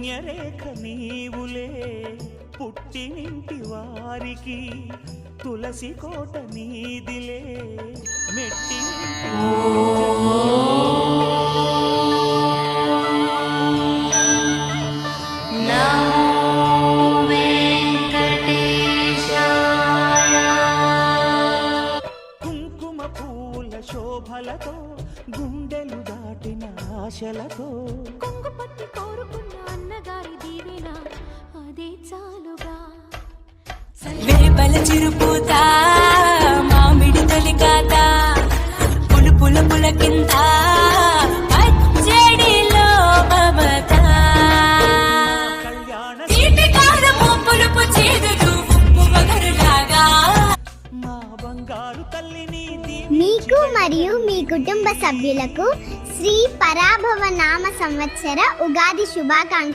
పుణ్యరేఖ నీవులే పుట్టినింటి వారికి తులసి కోట నీదిలే మెట్టినింటి కుంకుమ పూల శోభలతో గుండెలు దాటిన ఆశలతో కొంగుపట్టి కోరుకున్న అన్నగారి దీవెన అదే చాలుగా. వెలుపల చిరుపూత మామిడి తొలికాత పులుపుల పులకింత పచ్చడిలో మమత కళ్యాణ తీపి కారము పులుపు చేదులు ఉప్పు వగరులాగా మా బంగారు తల్లిని మీకు మరియు మీ కుటుంబ సభ్యులకు శ్రీ పరాభవ నామ సంవత్సర ఉగాది శుభాకాంక్షలు.